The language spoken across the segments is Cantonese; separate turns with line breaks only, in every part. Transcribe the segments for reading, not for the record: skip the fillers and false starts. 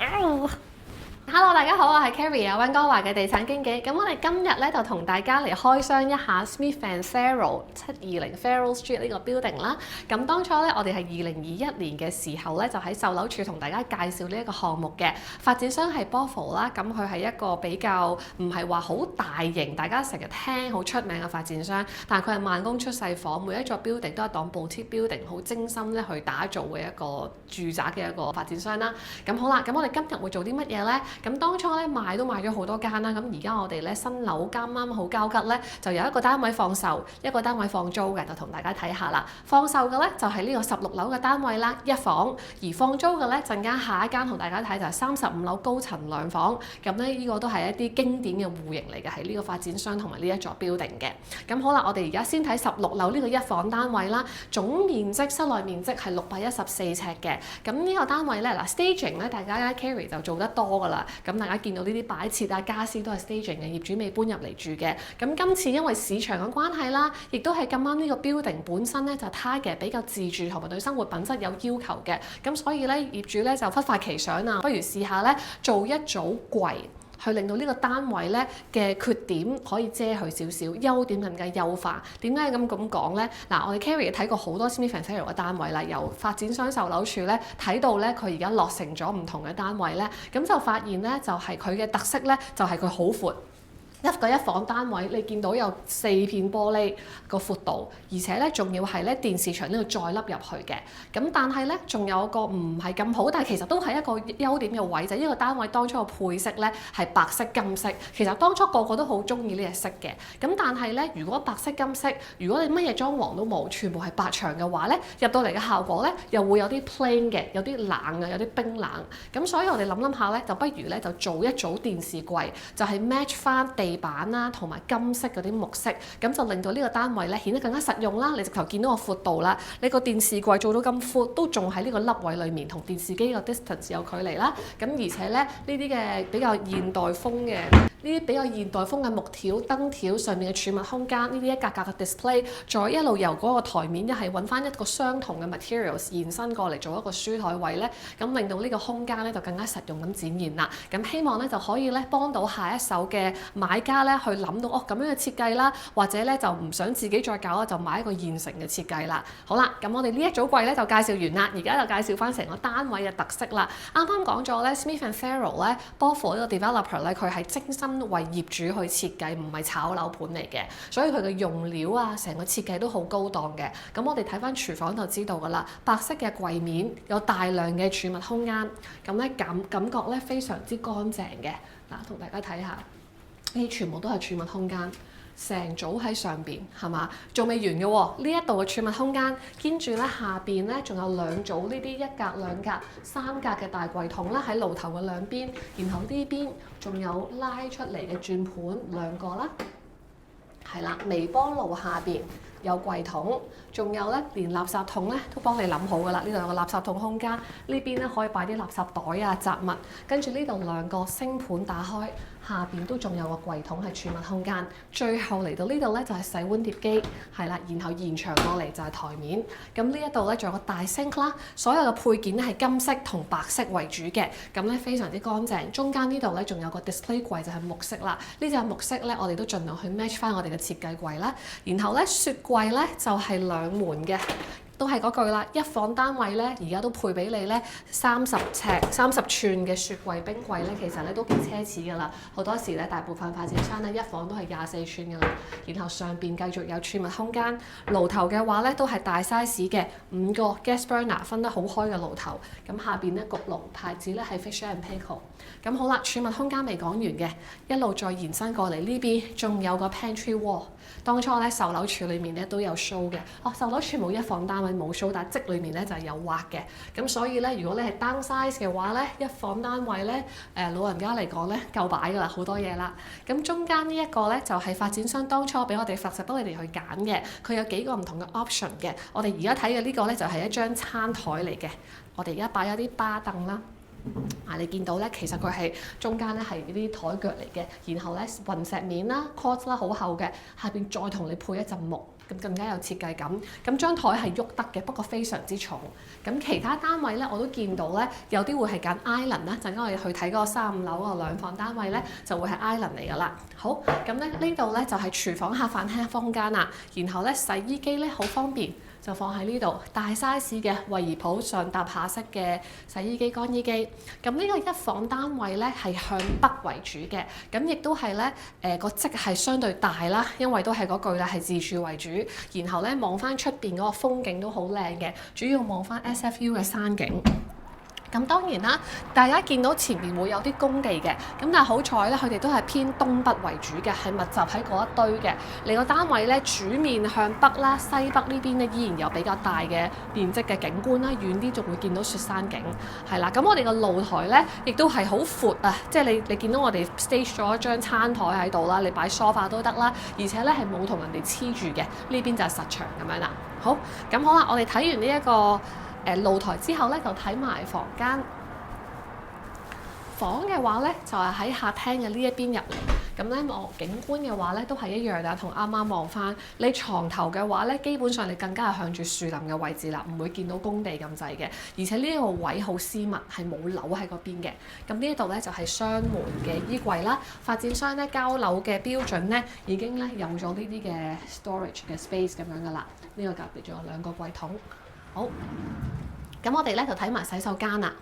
Hello， 大家好，我係 Carrie 啊，溫哥華嘅地產經紀。咁我哋今日咧就同大家嚟開箱一下 Smith and Farrell 720 Farrell Street 呢個 building 啦。咁當初咧，我哋係2021年嘅時候咧，就喺售樓處同大家介紹呢一個項目嘅發展商係 Bothwell 啦。咁佢係一個比較唔係話好大型，大家成日聽好出名嘅發展商，但係佢係慢工出細貨，每一座 building 都係當 boutique building 好精心咧去打造嘅一個住宅嘅一個發展商啦。咁好啦，咁我哋今日會做啲乜嘢咧？咁當初咧賣都賣咗好多間啦，咁而家我哋咧新樓啱啱好交吉咧，就有一個單位放售，一個單位放租嘅，就同大家睇下啦。放售嘅咧就係呢個16樓嘅單位啦，一房；而放租嘅咧陣間下一間同大家睇就係35樓高層兩房。咁咧呢個都係一啲經典嘅戶型嚟嘅，係呢個發展商同埋呢一座 building 嘅。咁好啦，我哋而家先睇16樓呢個一房單位啦，總面積室內面積係614尺嘅。咁呢個單位咧嗱 staging 咧，大家 carry 就做得多㗎啦。咁大家見到呢啲擺設啊、家私都係 staging 嘅，業主未搬入嚟住嘅。咁今次因為市場嘅關係啦，亦都係咁啱呢個 building 本身咧就 target 比較自住同埋對生活品質有要求嘅。咁所以咧業主咧就忽發奇想啊，不如試下咧做一組櫃，去令到呢個單位咧嘅缺點可以遮佢少少，優點更加優化。點解咁講咧？嗱，我哋 Carrie 睇過好多 Smith and Farrell 嘅單位啦，由發展商售樓處咧睇到咧佢而家落成咗唔同嘅單位咧，咁就發現咧就係佢嘅特色咧就係佢好闊。一房單位，你見到有4片玻璃個闊度，而且咧仲要係咧電視牆呢度再凹入去嘅。咁但係咧仲有個唔係咁好，但係其實都係一個優點嘅位，就係呢個單位當初嘅配色咧係白色金色。其實當初個個都好中意呢隻色嘅。咁但係咧，如果白色金色，如果你乜嘢裝潢都冇，全部係白牆嘅話咧，入到嚟嘅效果咧又會有啲 plain 嘅，有啲冷啊，有啲冰冷。咁所以我哋諗下咧，就不如咧就做一組電視櫃，就係 match 翻地板啦，同埋金色嗰啲木色，咁就令到呢個單位咧顯得更加實用啦。你直頭見到個闊度啦，你個電視櫃做到咁闊，都仲喺呢個凹位裡面，同電視機個 distance 有距離啦。咁而且咧呢啲嘅比較現代風嘅木條、燈條上面嘅儲物空間，呢啲一格格嘅 display， 再一路由嗰個台面一係揾翻一個相同嘅 materials 延伸過嚟做一個書台位咧，咁令到呢個空間咧就更加實用咁展現啦。咁希望咧就可以咧幫到下一手嘅買家咧。去諗到咁樣嘅設計啦，或者咧就唔想自己再搞啦，就買一個現成嘅設計啦。好啦，咁我哋呢一組櫃咧就介紹完啦，而家就介紹翻成個單位嘅特色啦。啱啱講咗咧 Smith and Farrell 咧 Bothwell 呢個 developer 咧，佢係精心為業主去設計，唔係炒樓盤嚟嘅，所以佢嘅用料啊，成個設計都好高檔嘅。咁我哋睇翻廚房就知道㗎啦，白色嘅櫃面有大量嘅儲物空間，咁咧感覺咧非常之乾淨嘅。嗱，同大家睇下。呢全部都係儲物空間，成組喺上邊係嘛？仲未完嘅喎，呢一度嘅儲物空間，跟住咧下邊咧仲有2組呢啲1格、2格、3格嘅大櫃桶啦，喺爐頭嘅兩邊，然後呢邊仲有拉出嚟嘅轉盤2個啦，係啦，微波爐下邊有櫃桶，仲有咧連垃圾桶咧都幫你諗好㗎啦，呢度有個垃圾桶空間，呢邊咧可以擺啲垃圾袋啊雜物，跟住呢度2個星盤打開。下邊都仲有個櫃桶係儲物空間，最後嚟到呢度咧就係洗碗碟機，係啦，然後延長過嚟就係台面。咁呢一度咧仲有個大 sink 啦，所有嘅配件咧係金色同白色為主嘅，咁咧非常之乾淨。中間呢度咧仲有個 display 櫃就係木色啦，呢隻木色咧我哋都盡量去 match 翻我哋嘅設計櫃啦。然後咧雪櫃咧就係2門嘅。都係嗰句啦，一房單位咧，而家都配俾你咧30寸嘅雪櫃、冰櫃咧，其實咧都幾奢侈㗎啦。好多時咧，大部分發展商咧一房都係24寸㗎啦。然後上邊繼續有儲物空間，爐頭嘅話咧都係大 size 嘅5個 gas burner 分得好開嘅爐頭。咁下邊咧焗爐牌子咧係 Fisher and Paykel。咁好啦，儲物空間未講完嘅，一路再延伸過嚟呢邊，仲有個 pantry wall。當初咧售樓處裏面咧都有 show 嘅，售樓處冇一房單位冇 show，但係則裏面咧就係有畫嘅。咁所以咧，如果你係 downsize 嘅話咧，一房單位咧，老人家嚟講咧夠擺㗎啦，好多嘢啦。咁中間呢一個咧就係發展商當初俾我哋flexibility你哋去揀嘅，佢有幾個唔同嘅 option 嘅。我哋而家睇嘅呢個咧就係一張餐台嚟嘅，我哋而家擺咗啲巴凳啦。你見到咧，其實佢係中間咧係呢啲台腳嚟嘅，然後咧雲石面啦、quartz 啦好厚嘅，下邊再同你配一陣木，咁更加有設計感。咁張台係喐得嘅，不過非常之重。咁其他單位咧，我都見到咧，有啲會係揀 island 啦。陣間我哋去睇嗰個35樓個兩房單位咧，就會係 island 嚟㗎啦。好，咁咧呢度咧就係廚房客飯廳空間啦。然後咧洗衣機咧好方便，就放喺呢度，大 size 嘅惠而浦上搭下式嘅洗衣機、乾衣機。咁呢個一房單位咧係向北為主嘅，咁亦都係咧個積係相對大啦，因為都係嗰句啦，係自住為主。然後咧望翻出邊嗰個風景都好靚嘅，主要望翻 SFU 嘅山景。咁當然啦，大家見到前面會有啲工地嘅，咁但係好彩咧，佢哋都係偏東北為主嘅，係密集喺嗰一堆嘅。你個單位咧主面向北啦，西北呢邊咧依然有比較大嘅面積嘅景觀啦，遠啲仲會見到雪山景，係啦。咁我哋個露台咧亦都係好闊啊，即係你見到我哋 stage 咗一張餐台喺度啦，你擺 sofa 都得啦，而且咧係冇同人哋黐住嘅，呢邊就係實牆咁樣啦。好，咁好啦，我哋睇完呢一個露台之後咧，就睇埋房間。房嘅話咧，就係喺客廳嘅呢一邊入嚟。咁咧望景觀嘅話咧，都係一樣㗎，同啱啱望翻。你床頭嘅話咧，基本上你更加係向住樹林嘅位置啦，唔會見到工地咁滯嘅。而且呢一個位好私密，係冇樓喺嗰邊嘅。咁呢一度咧就係雙門嘅衣櫃啦。發展商咧交樓嘅標準咧，已經咧有咗呢啲嘅 storage 嘅 space 咁樣㗎啦。呢個隔離仲有兩個櫃桶。好，咁我哋咧就睇埋洗手間啦。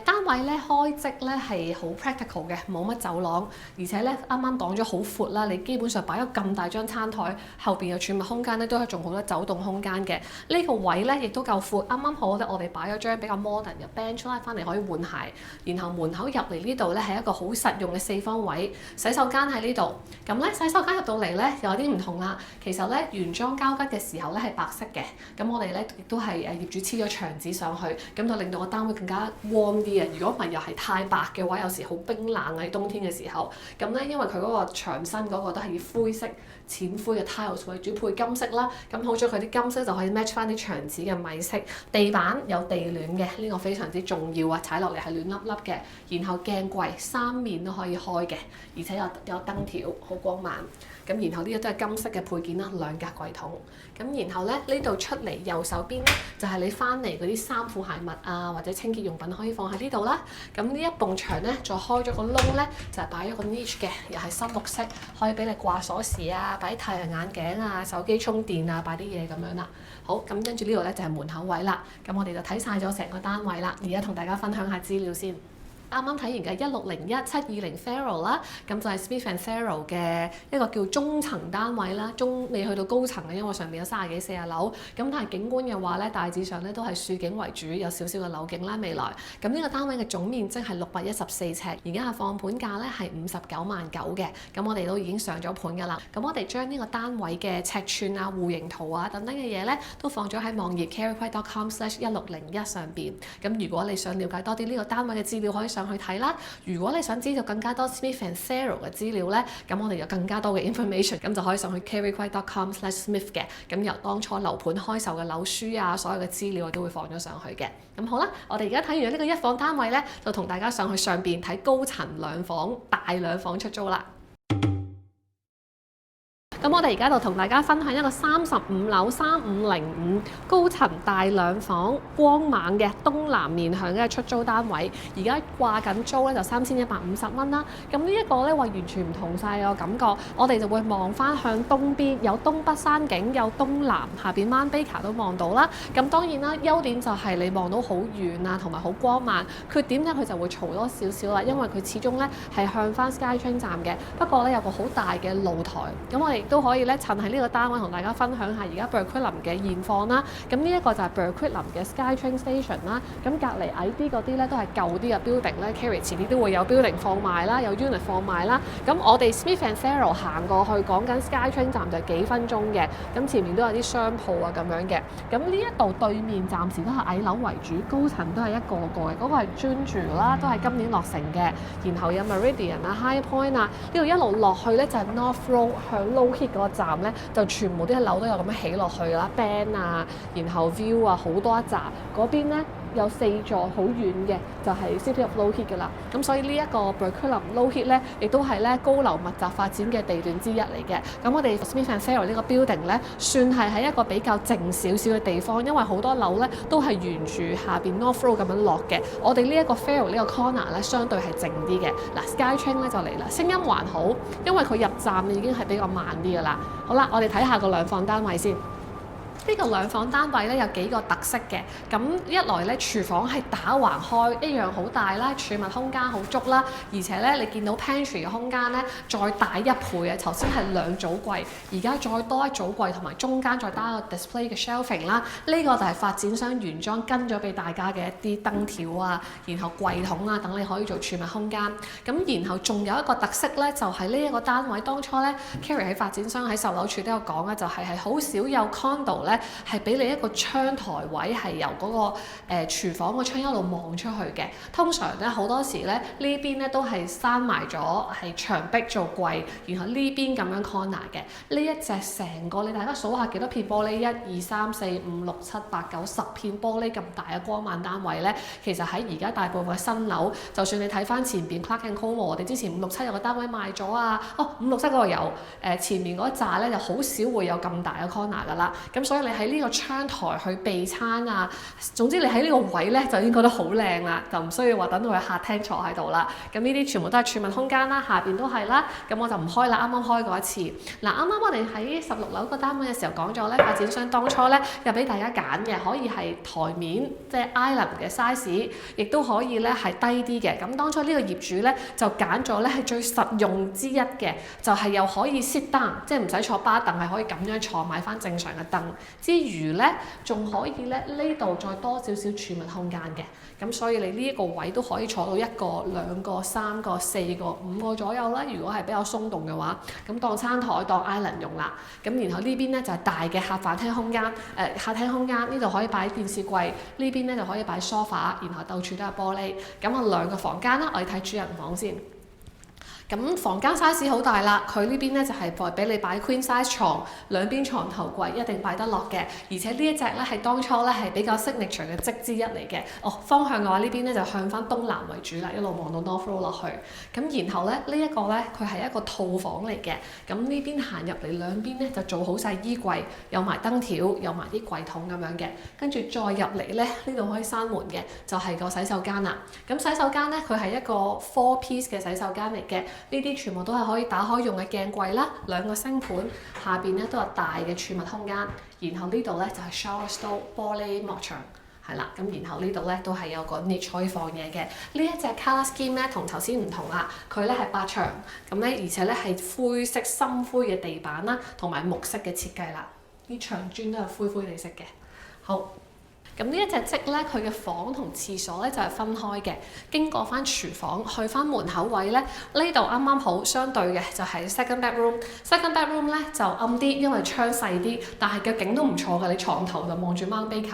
單位咧開則咧係好 practical 嘅，冇乜走廊，而且咧啱啱講咗好闊啦，你基本上擺咗咁大張餐台，後邊嘅儲物空間咧都係仲好多走動空間嘅。呢個位咧亦都夠闊，啱啱好咧我哋擺咗張比較 modern 嘅 bench 啦，翻嚟可以換鞋。然後門口入嚟呢度咧係一個好實用嘅四方位，洗手間喺呢度。咁咧洗手間入到嚟咧有啲唔同啦。其實咧原裝膠吉嘅時候咧係白色嘅，咁我哋咧亦都係業主黐咗牆紙上去，咁就令到個單位更加啲啊！如果唔係又係太白嘅話，有時好冰冷喺冬天嘅時候。咁咧，因為佢嗰個牆身嗰個都係以灰色、淺灰嘅 tiles 為主，配金色啦。咁好咗佢啲金色就可以 match 翻啲牆紙嘅米色。地板有地暖嘅，呢個非常之重要啊！踩落嚟係暖粒粒嘅。然後鏡櫃三面都可以開嘅，而且有燈條，好光猛。咁然後呢個都係金色嘅配件啦，兩格櫃桶。咁然後咧呢度出嚟右手邊咧就係你翻嚟嗰啲衫褲鞋襪啊，或者清潔用品可以放喺呢度啦。咁呢一埲牆咧再開咗個窿咧，就係擺咗個 niche 嘅，又係深綠色，可以俾你掛鎖匙啊，擺太陽眼鏡啊、手機充電啊，擺啲嘢咁樣啦。好，咁跟住呢度咧就係門口位啦。咁我哋就睇晒咗成個單位啦，而家同大家分享下資料先。啱啱睇完嘅1601-720 Farrell 啦，咁就係 Smith & Farrell 嘅一個叫中層單位啦，未去到高層嘅，因為上面有30幾40樓。咁但係景觀嘅話咧，大致上咧都係樹景為主，有少少嘅樓景啦。未來咁呢個單位嘅總面積係614尺，而家嘅放盤價咧係59.9萬嘅。咁我哋都已經上咗盤㗎啦。咁我哋將呢個單位嘅尺寸啊、戶型圖啊等等嘅嘢咧，都放咗喺網頁 careyquay.com/1601上邊。咁如果你想了解多啲呢個單位嘅資料，可以上去睇啦。如果你想知道更加多 Smith & Farrell 嘅資料咧，咁我哋有更加多嘅 information， 咁就可以上去 careyquay.com/smith 嘅。咁由當初樓盤開售嘅樓書啊，所有嘅資料我都會放咗上去嘅。咁好啦，我哋而家睇完呢個一房單位咧，就同大家上去上邊睇高層兩房、大兩房出租啦。咁我哋而家就同大家分享一個35樓3505高層大兩房光猛嘅東南面向嘅出租單位，而家掛緊租咧就3150蚊啦。咁呢一個咧話完全唔同晒個感覺，我哋就會望翻向東邊，有東北山景，有東南下邊 Mount Baker 都望到啦。咁當然啦，優點就係你望到好遠啊，同埋好光猛。缺點咧佢就會嘈多少少啦，因為佢始終咧係向翻 SkyTrain 站嘅。不過咧有個好大嘅露台，咁我哋都可以咧趁喺呢個單位同大家分享下而家 Burquitlam 嘅現況啦。咁呢一個就係 Burquitlam 嘅 SkyTrain Station 啦。咁隔離矮啲嗰啲咧都係舊啲嘅 building 咧 ，Carey 遲啲都會有 building 放賣啦，有 unit 放賣啦。咁我哋 Smith & Farrell 行過去講緊 SkyTrain 站就幾分鐘嘅，咁前面都有啲商鋪啊咁樣嘅。咁呢一度對面暫時都係矮樓為主，高層都係一個個嘅，嗰個係專注啦，都係今年落成嘅。然後有 Meridian 啊、High Point 啊，呢度一路落去咧就係 North Road 向 Low Heat 嗰個站咧，就全部啲樓都有咁樣起落去啦 ，band 啊，然後 view 啊，好多一紮。嗰邊咧有4座好遠嘅就係 City of Low Heat 㗎啦。咁所以呢一個 Burquerque Low Heat 咧，亦都係咧高樓密集發展嘅地段之一嚟嘅。咁我哋 Smith & Farrell 呢個 building 咧，算係喺一個比較靜少少嘅地方，因為好多樓咧都係沿住下邊 North Road 咁樣落嘅。我哋呢一個 Farrell 呢個 corner 咧，相對係靜啲嘅。嗱 Skytrain 咧就嚟啦，聲音還好，因為佢入站已經係比較慢啲㗎啦。好啦，我哋睇下個兩房單位先。呢個兩房單位咧有幾個特色嘅，咁一來咧廚房係打橫開，一樣好大啦，儲物空間好足啦，而且咧你見到 pantry 嘅空間咧再大1倍啊！頭先係2組櫃，而家再多1組櫃，同埋中間再加一個 display 嘅 shelving 啦。呢個就係發展商原裝跟咗俾大家嘅一啲燈條啊，然後櫃桶啊等你可以做儲物空間。咁然後仲有一個特色咧，就係呢一個單位當初咧 Carrie 喺發展商喺售樓處都有講咧，就係好少有 condo 咧。係俾你一個窗台位，係由嗰個廚房個窗一路望出去嘅。通常咧好多時咧呢邊咧都係閂埋咗，係牆壁做櫃，然後呢邊咁樣 corner 嘅。呢一隻成個你大家數下幾多片玻璃？1、2、3、4、5、6、7、8、9、10片玻璃咁大嘅光猛單位咧，其實喺而家大部分新樓，就算你睇翻前邊 Clark & Como，我哋之前5、6、7有個單位賣咗啊。5、6、7嗰個有，前面嗰一紮咧就好少會有咁大嘅 corner 㗎啦。咁所以你喺呢個窗台去備餐啊，總之你喺呢個位咧就已經覺得好靚啦，就唔需要話等到佢客廳坐喺度啦。咁呢啲全部都係儲物空間啦，下邊都係啦。咁我就唔開啦，啱啱開過一次。嗱，啱啱我哋喺16樓個單位嘅時候講咗咧，發展商當初咧又俾大家揀嘅，可以係台面即係 island 嘅 size， 亦都可以咧係低啲嘅。咁當初呢個業主咧就揀咗咧係最實用之一嘅，就係又可以 sit down， 即係唔使坐巴凳，係可以咁樣坐，買翻正常嘅凳。之餘咧，仲可以咧呢度再多少少儲物空間嘅，咁所以你呢一個位都可以坐到1個、2個、3個、4個、5個左右啦。如果係比較鬆動嘅話，咁當餐台當 island 用啦。咁然後呢邊咧就係大嘅客飯廳空間，客廳空間呢度可以擺電視櫃，呢邊咧就可以擺 sofa， 然後到處都係玻璃。咁啊2個房間啦，我哋睇主人房先。咁房間 size 好大啦，佢呢邊咧就係俾你擺 queen size 床，兩邊床頭櫃一定擺得落嘅。而且呢一隻咧係當初咧係比較 signature 嘅則之一嚟嘅。方向嘅話呢邊咧就向翻東南為主啦，一路望到 North Road 落去。咁然後咧呢一個咧佢係一個套房嚟嘅。咁呢邊行入嚟兩邊咧就做好晒衣櫃，有埋燈條，有埋啲櫃桶咁樣嘅。跟住再入嚟咧呢度可以閂門嘅，就係個洗手間啦。咁洗手間咧佢係一個 4 piece 嘅洗手間嚟嘅。呢啲全部都係可以打開用嘅鏡櫃啦，2個星盤，下邊咧都有大嘅儲物空間，然後呢度咧就係 shower stall 玻璃幕牆，係啦，咁然後呢度咧都係有個 niche 可以放嘢嘅。呢一隻 colour scheme 咧同頭先唔同啦，佢咧係白牆，咁咧而且咧係灰色深灰嘅地板啦，同埋木色嘅設計啦，啲牆磚都係灰灰地色嘅。好。咁呢一隻積咧，佢嘅房同廁所咧就係分開嘅，經過翻廚房去翻門口位咧，呢度啱啱好相對嘅就係 second bedroom。second bedroom 咧就暗啲，因為窗細啲，但係嘅景都唔錯嘅。你床頭就望住 Mount Baker，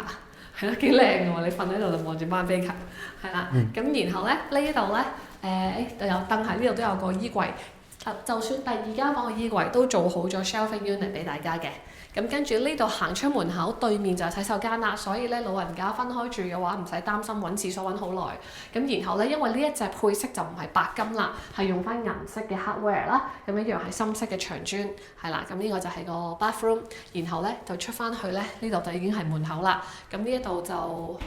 係咯，幾靚嘅喎！你瞓喺度就望住 Mount Baker， 係啦。咁然後咧呢度咧就有燈喺呢度，都有個衣櫃。就算第2間房嘅衣櫃都做好咗 shelving unit 俾大家嘅。咁跟住呢度行出門口對面就係洗手間啦，所以咧老人家分開住嘅話唔使擔心揾廁所揾好耐。咁然後咧，因為呢一隻配色就唔係白金啦，係用翻銀色嘅 hardware 啦，咁一樣係深色嘅牆磚，係啦。咁呢個就係個 bathroom， 然後咧就出翻去咧呢度就已經係門口啦。咁呢一度就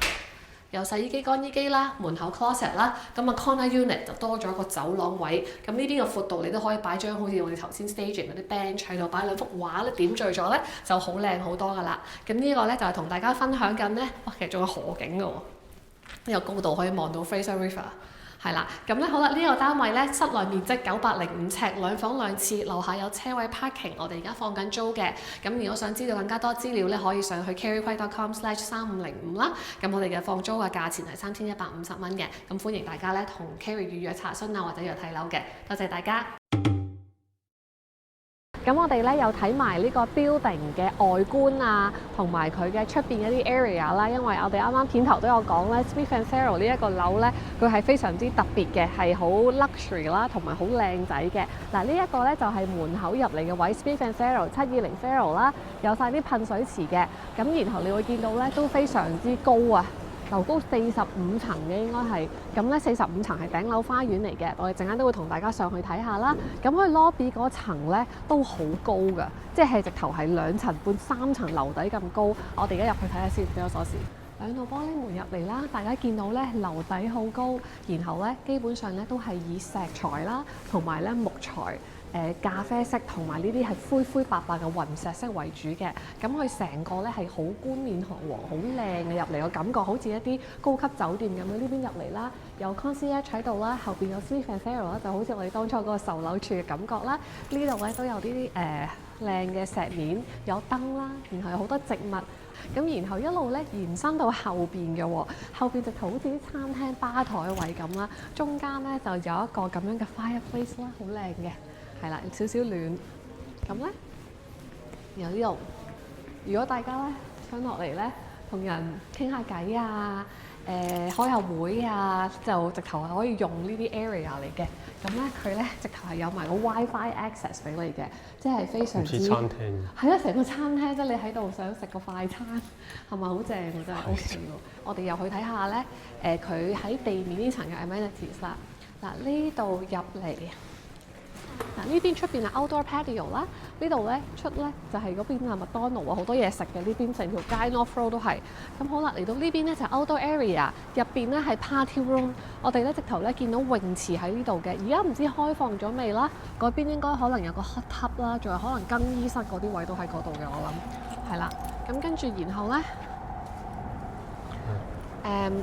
有洗衣機、乾衣機啦，門口 closet 啦，咁啊 corner unit 就多咗個走廊位。咁呢邊嘅闊度你都可以擺張好似我哋頭先 staging 嗰啲 bench 喺度，擺2幅畫咧點綴咗咧就好靚好多噶啦。咁呢個咧就係同大家分享緊咧，哇，其實仲有河景嘅喎，呢個高度可以望到 Fraser River。係啦，咁咧好啦，呢個單位咧室內面積905尺，2房2廁，樓下有車位 parking， 我哋而家放緊租嘅。咁如果想知道更加多資料咧，可以上去 carriequay.com/3505 啦。咁我哋嘅放租嘅價錢係3150蚊嘅。咁歡迎大家咧同 Carrie 預約查詢啊，或者約睇樓嘅。多謝大家。咁我哋咧又睇埋呢個 building 嘅外觀啊，同埋佢嘅出邊一啲 area 啦。因為我哋啱啱片頭都有講咧 ，Smith & Farrell 呢一個樓咧，佢係非常之特別嘅，係好 luxury 啦，同埋好靚仔嘅。嗱，呢一個咧就係門口入嚟嘅位 ，Smith & Farrell 720 Farrell 啦，有晒啲噴水池嘅。咁然後你會見到咧都非常之高啊。樓高45層嘅應該係，咁咧45層係頂樓花園嚟嘅，我哋陣間都會同大家上去睇下啦。咁佢 lobby 嗰層咧都好高㗎，即係直頭係2層半、3層樓底咁高。我哋而家入去睇下先，俾我鎖匙。兩道玻璃門入嚟啦，大家見到咧樓底好高，然後咧基本上咧都係以石材啦，同埋咧木材。咖啡色同埋呢啲係灰灰白白嘅雲石色為主嘅，咁佢成個咧係好冠冕堂皇、好靚嘅入嚟嘅感覺，好似一啲高級酒店咁樣。呢邊入嚟啦，有 concierge 喺度啦，後邊有 Smith & Farrell 啦，就好似我哋當初嗰個售樓處嘅感覺啦。呢度咧都有啲靚嘅石面，有燈啦，然後有好多植物。咁然後一路咧延伸到後邊嘅喎，後邊直頭好似啲餐廳吧台位咁啦，中間咧就有一個咁樣嘅 fireplace 啦，好靚嘅。係啦，少少暖咁咧。然後呢度，如果大家咧想落嚟咧，同人傾下偈啊，開下會啊，就直頭係可以用呢啲 area 嚟嘅。咁咧佢咧直頭係有埋個 WiFi access 俾你嘅，即係非常之
餐廳。
係啊，成個餐廳即係你喺度想食個快餐，係咪好正啊？真係 OK 喎！我哋又去睇下咧，佢喺地面呢層嘅 amenities 啦。嗱，呢度入嚟。嗱，呢邊出邊係 outdoor patio 啦，呢度咧出咧就係嗰邊係麥當勞啊，好多嘢食嘅，呢邊成條街 North Road 都係。咁好啦，嚟到呢邊咧就係 outdoor area， 入邊咧係 party room， 我哋咧直頭咧見到泳池喺呢度嘅，而家唔知開放咗未啦。嗰邊應該可能有個 hot tub 啦，仲有可能更衣室嗰啲位都喺嗰度嘅，我諗係啦。咁跟住然後咧。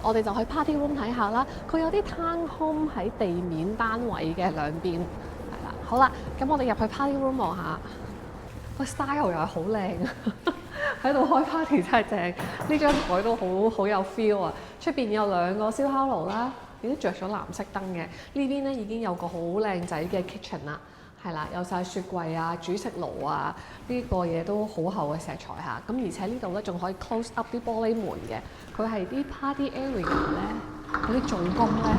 我哋就去 party room 睇下啦。佢有啲 town home 喺地面單位嘅兩邊，係啦。好啦，咁我哋入去 party room 望下，個 style 又係好靚，喺度開 party 真係正。呢張台都好有 feel 啊！出邊有2個燒烤爐啦，已經着咗藍色燈嘅。呢邊咧已經有個好靚仔嘅 kitchen 啦。係啦，有晒雪櫃啊、煮食爐啊，呢個嘢都好厚嘅石材嚇。咁而且呢度咧仲可以 close up 啲玻璃門嘅。佢係啲 party area 咧，嗰啲做工咧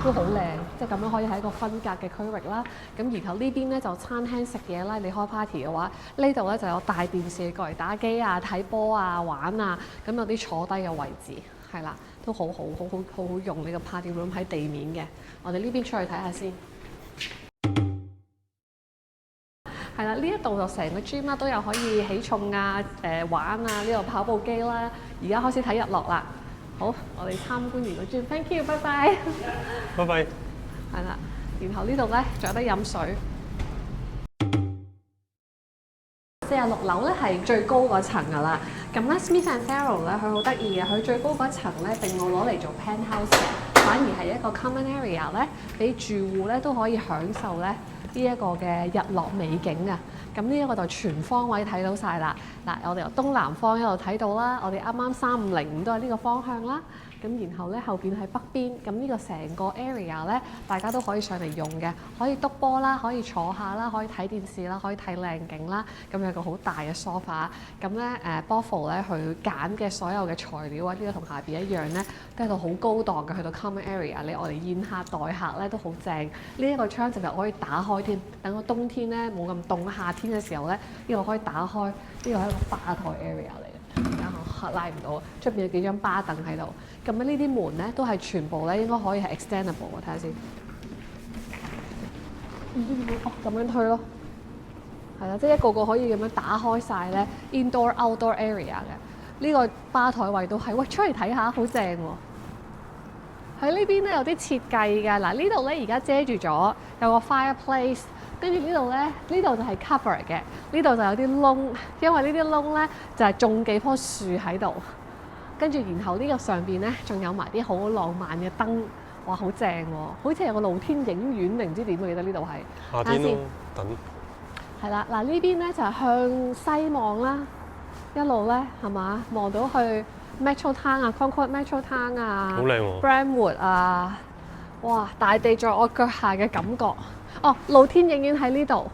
都好靚，即係咁樣可以喺一個分隔嘅區域啦。咁然後呢邊咧就餐廳食嘢啦。你開 party 嘅話，呢度咧就有大電視過嚟打機啊、睇波啊、玩啊。咁有啲坐低嘅位置，係啦，都好用呢個 party room 喺地面嘅。我哋呢邊出去睇下先。係啦，呢一度就成個 gym 啦，都有可以起重啊、玩啊，呢度跑步機啦。而家開始睇日落啦。好，我哋參觀完個 gym，thank you，拜拜。
拜拜。
係啦，然後呢度咧仲有得飲水。46樓咧係最高嗰層㗎啦。咁咧 Smith & Farrell 咧佢好得意嘅，佢最高嗰層咧並冇攞嚟做 penthouse 嘅，反而係一個 common area 咧，俾住戶咧都可以享受咧。呢一個嘅日落美景啊，咁呢一個就全方位睇到晒啦。嗱，我哋由東南方一路睇到啦，我哋啱啱3505都係呢個方向啦。咁然後咧後邊係北邊，咁呢個成個 area 咧，大家都可以上嚟用嘅，可以篤波啦，可以坐下啦，可以睇電視啦，可以睇靚景啦。咁有個好大嘅 sofa，咁咧Boffo 咧佢揀嘅所有嘅材料啊，呢個同下邊一樣咧，都喺度好高檔嘅，去到 common area， 你我哋宴客待客咧都好正。呢一個窗就可以打開添，等個冬天咧冇咁凍，夏天嘅時候咧，呢個可以打開，呢個係一個吧台 area 嚟嘅。而家拉唔到，出邊有幾張巴凳喺度。咁呢啲門咧都係全部咧應該可以係 extendable， 我睇下先。哦，咁樣推咯，係啦，即係一個個可以咁樣打開晒咧 indoor outdoor area 嘅。呢個吧台位都係，喂，出嚟睇下，好正喎！喺呢邊咧有啲設計㗎。嗱，呢度咧而家遮住咗，有個 fireplace。跟住呢度咧，呢度就係 cover 嘅，呢度就有啲窿，因為呢啲窿咧就係種幾棵樹喺度。跟住然後呢個上邊咧仲有埋啲好浪漫嘅燈，哇，好正喎！好似有個露天影院定唔知點，我記得呢度係。
夏天咯，等。
係啦，嗱呢邊咧就係向西望啦，一路咧係嘛望到去 Metro Town 啊 ，Concord Metro Town 啊，
好靚喎
Brentwood 啊，哇！大地在我腳下嘅感覺。哦，露天影院喺呢度，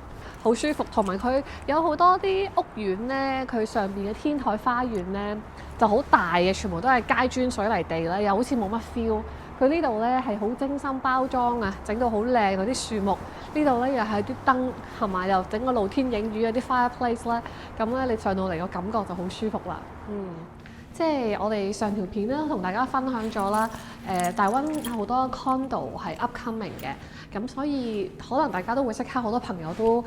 好舒服。同埋佢有好多啲屋苑咧，佢上邊嘅天台花園咧就好大嘅，全部都係街磚水泥地啦，又好似冇乜 feel。佢呢度咧係好精心包裝啊，整到好靚嗰啲樹木。呢度咧又係啲燈，同埋又整個露天影院有啲 fireplace 啦。咁咧你上到嚟個感覺就好舒服啦。即係我哋上條片咧同大家分享咗啦，大溫好多 condo 係 upcoming 嘅，咁所以可能大家都會即刻好多朋友都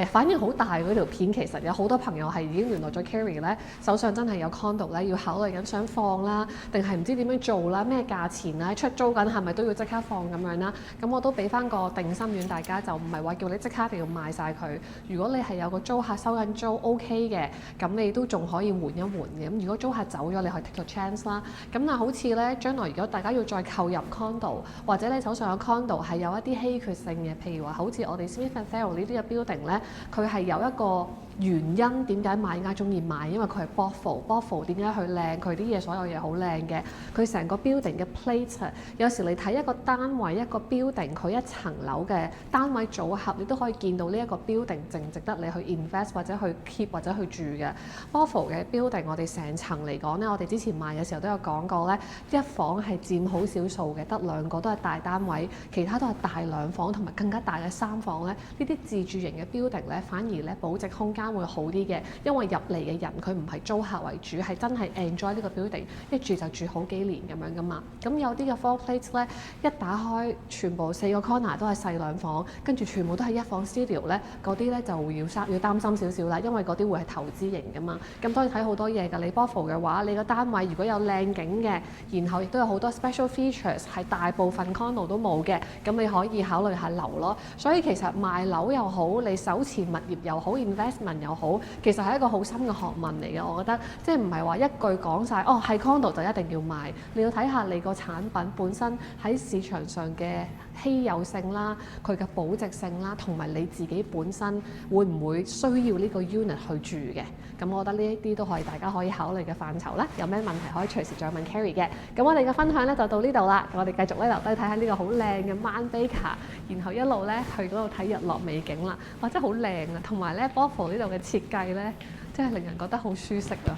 反應好大嗰條片，其實有好多朋友係已經聯絡咗 Carrie 咧，手上真係有 condo 咧，要考慮緊想放啦，定係唔知點樣做啦，咩價錢啦，出租緊係咪都要即刻放咁樣啦？咁我都俾翻個定心丸大家，就唔係話叫你即刻一定要賣晒佢。如果你係有個租客收緊租 OK 嘅，咁你都仲可以緩一緩嘅。咁如果租客走咗，你可以 take 個 chance 啦。咁但好似咧，將來如果大家要再購入 condo， 或者你手上嘅 condo 係有一啲稀缺性嘅，譬如話好似我哋 Smith & Farrell 呢啲嘅 building 咧，佢係有一個原因點解買家中意買，因為佢係 Bothell 點解佢靚？佢啲嘢所有嘢好靚嘅，佢成個 building 嘅 plate， 有時你睇一個單位一個 building， 佢一層樓嘅單位組合，你都可以見到呢一個 building 值唔值得你去 invest 或者去 keep 或者去住嘅。Bothell 嘅 building 我哋成層嚟講咧，我哋之前賣嘅時候都有講過咧，一房係佔好少數嘅，得2個都係大單位，其他都係大2房同埋更加大嘅3房咧。呢啲自住型嘅 building 咧，反而咧保值空間會好啲嘅，因為入嚟嘅人佢唔係租客為主，係真係 enjoy 呢個 building， 一住就住好幾年咁樣噶嘛。咁有啲嘅 floor plates 咧，一打開全部4個 corner 都係細2房，跟住全部都係1房 studio 咧，嗰啲咧就要擔心少少啦，因為嗰啲會係投資型噶嘛。咁當然睇好多嘢㗎，你 Bothell 嘅話，你個單位如果有靚景嘅，然後亦都有好多 special features 係大部分 condo 都冇嘅，咁你可以考慮下樓咯。所以其實賣樓又好，你手持物業又好 investment 又好，其實係一個好深嘅學問嚟嘅。我覺得即係唔係話一句講晒，哦係 condo 就一定要買，你要睇下你個產品本身喺市場上嘅稀有性啦，佢嘅保值性啦，同埋你自己本身會唔會需要呢個 unit 去住嘅。咁我覺得呢一啲都可以大家可以考慮嘅範疇啦。有咩問題可以隨時再問 Carrie 嘅。咁我哋嘅分享咧就到呢度啦。我哋繼續咧留低睇下呢個好靚嘅 Mount Baker，然後一路咧去嗰度睇日落美景啦。哇！真係好靚啊，同埋咧 Bothell 呢度嘅設計咧，真係令人覺得好舒適啊，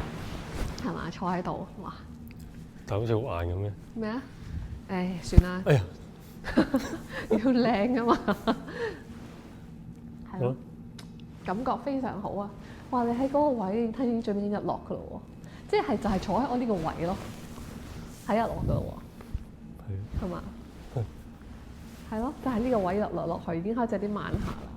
係嘛？坐喺度，哇！
但好似好硬咁嘅。
咩啊？唉，算啦。
哎呀，
要靚啊嘛，係咯，
好
感覺非常好啊！哇，你喺嗰個位睇見最尾日落噶咯喎，即係就係坐喺我呢個位咯，睇日落噶咯喎，係嘛？係咯，就係呢個位落去已經開始有啲晚霞啦。